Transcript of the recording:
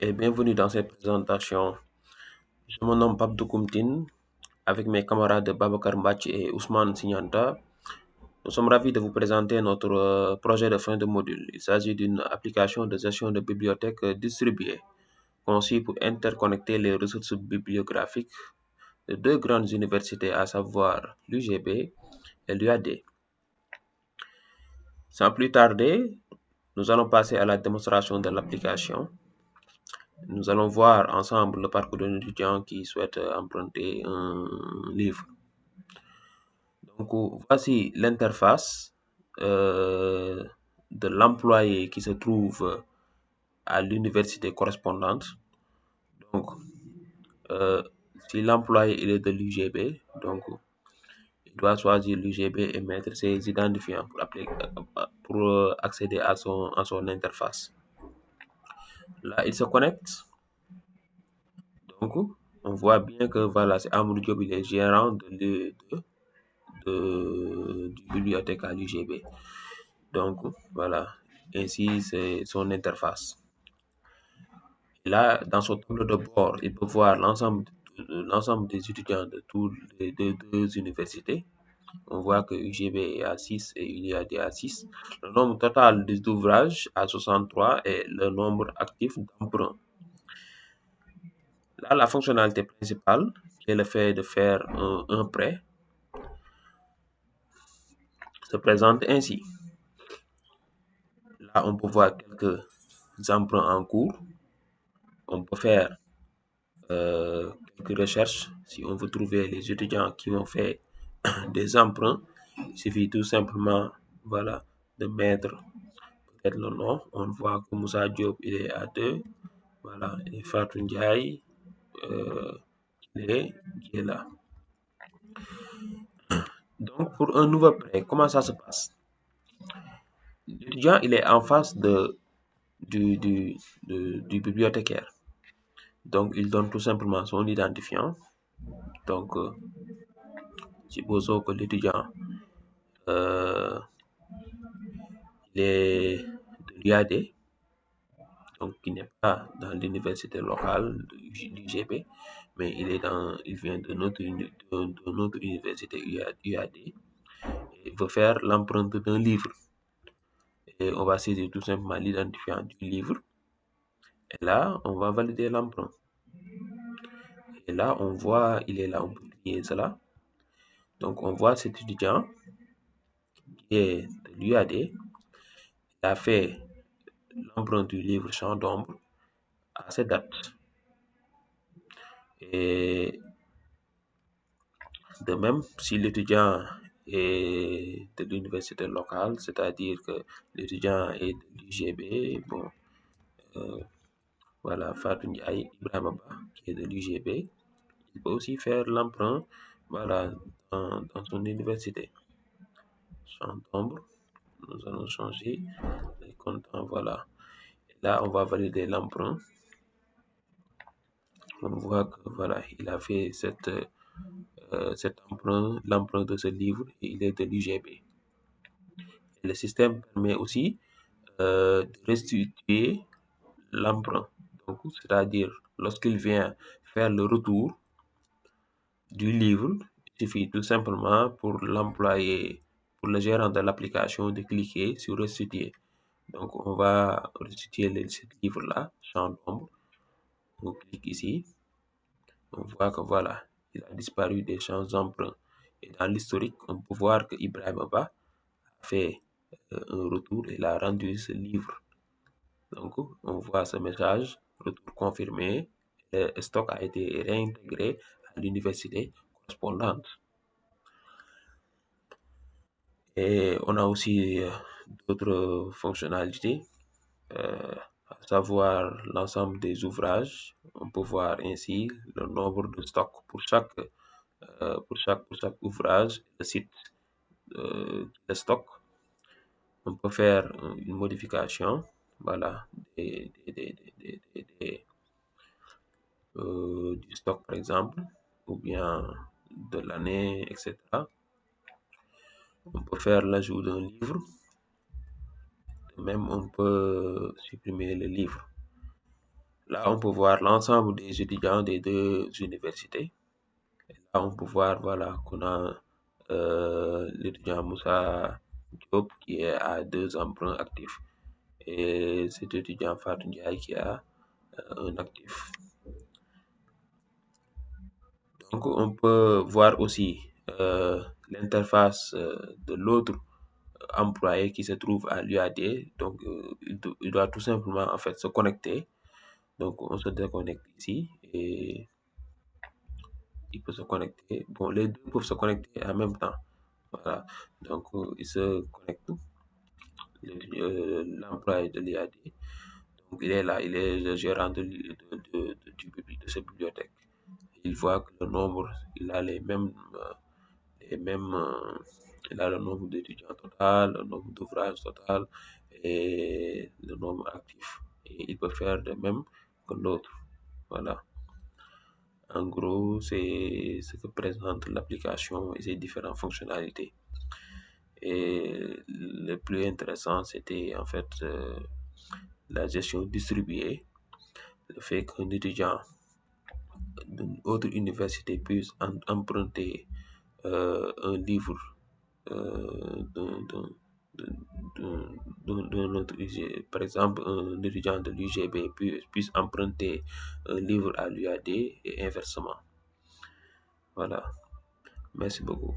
et bienvenue dans cette présentation. Je me nomme Babdou Koumtine. Avec mes camarades Babacar Mbach et Ousmane Signanta, nous sommes ravis de vous présenter notre projet de fin de module. Il s'agit d'une application de gestion de bibliothèques distribuée, conçue pour interconnecter les ressources bibliographiques de deux grandes universités, à savoir l'UGB et l'UAD. Sans plus tarder, nous allons passer à la démonstration de l'application. Nous allons voir ensemble le parcours d'un étudiant qui souhaite emprunter un livre. Donc, voici l'interface de l'employé qui se trouve à l'université correspondante. Donc, euh, si l'employé il est de l'UGB, donc il doit choisir l'UGB et mettre ses identifiants pour accéder à son interface. Là, il se connecte. Donc, on voit bien que voilà, c'est Amadou Diop, il est gérant du bibliothèque à l'UGB. Donc, voilà, ainsi c'est son interface. Là, dans son tableau de bord, il peut voir l'ensemble des étudiants de toutes les deux universités. On voit que UGB est à 6 et UIAD à 6. Le nombre total d'ouvrages à 63 et le nombre actif d'emprunts. Là, la fonctionnalité principale, qui est le fait de faire un prêt, se présente ainsi. Là, on peut voir quelques emprunts en cours. On peut faire quelques recherches si on veut trouver les étudiants qui ont fait des emprunts. Il suffit tout simplement voilà, de mettre peut-être le nom. On voit que Moussa Diop il est à 2. Voilà, et Fatou Ndiaye qui est là. Donc, pour un nouveau prêt, comment ça se passe? L'étudiant il est en face du bibliothécaire. Donc, il donne tout simplement son identifiant. Donc, supposons que l'étudiant euh, il est de l'UAD, donc qui n'est pas dans l'université locale du GP, mais il vient de notre université UAD et il veut faire l'empreinte d'un livre. Et on va saisir tout simplement l'identifiant du livre. Et là, on va valider l'emprunt. Et là, on voit, il est là, on peut cliquer cela. Donc, on voit cet étudiant qui est de l'UAD. Il a fait l'emprunt du livre Champ d'ombre à cette date. Et de même, si l'étudiant est de l'université locale, c'est-à-dire que l'étudiant est de l'UGB, bon, voilà, Fatou Ndiaye Ibrahima Ba, qui est de l'UGB, il peut aussi faire l'emprunt, voilà, dans son université. Champ d'ombre, nous allons changer les contents, voilà. Et là, on va valider l'emprunt. On voit que voilà, il a fait cet emprunt, l'emprunt de ce livre, et il est de l'UGB. Le système permet aussi de restituer l'emprunt. Donc, c'est-à-dire, lorsqu'il vient faire le retour du livre, il suffit tout simplement pour l'employé, pour le gérant de l'application, de cliquer sur restituer. Donc, on va restituer ce livre-là, champ d'ombre. On clique ici. On voit que voilà, il a disparu des champs d'emprunt. Et dans l'historique, on peut voir que Ibrahim Abba a fait un retour, il a rendu ce livre. Donc, on voit ce message, retour confirmé, le stock a été réintégré à l'université correspondante. Et on a aussi d'autres fonctionnalités, à savoir l'ensemble des ouvrages. On peut voir ainsi le nombre de stocks pour chaque ouvrage, le site de stock. On peut faire une modification, voilà, du stock par exemple, ou bien de l'année, etc. On peut faire l'ajout d'un livre. De même, on peut supprimer le livre. Là, on peut voir l'ensemble des étudiants des deux universités. Là, on peut voir, voilà, qu'on a l'étudiant Moussa Diop qui est à deux emprunts actifs et cet étudiant Fatou Ndiaye qui a un actif. Donc, on peut voir aussi l'interface de l'autre employé qui se trouve à l'UAD. Donc, il doit tout simplement en fait se connecter. Donc, on se déconnecte ici et il peut se connecter. Bon, les deux peuvent se connecter en même temps. Voilà. Donc, il se connecte, l'employé de l'IAD. Donc, il est là, il est le gérant de cette bibliothèque. Il voit que le nombre, il a les mêmes il a le nombre d'étudiants total, le nombre d'ouvrages total et le nombre actif. Et il peut faire de même que l'autre. Voilà. En gros, c'est ce que présente l'application et ses différentes fonctionnalités. Et le plus intéressant, c'était en fait la gestion distribuée, le fait qu'un étudiant d'une autre université puisse emprunter un livre d'un d'un autre UG. Par exemple, un étudiant de l'UGB puisse emprunter un livre à l'UAD et inversement. Voilà. Merci beaucoup.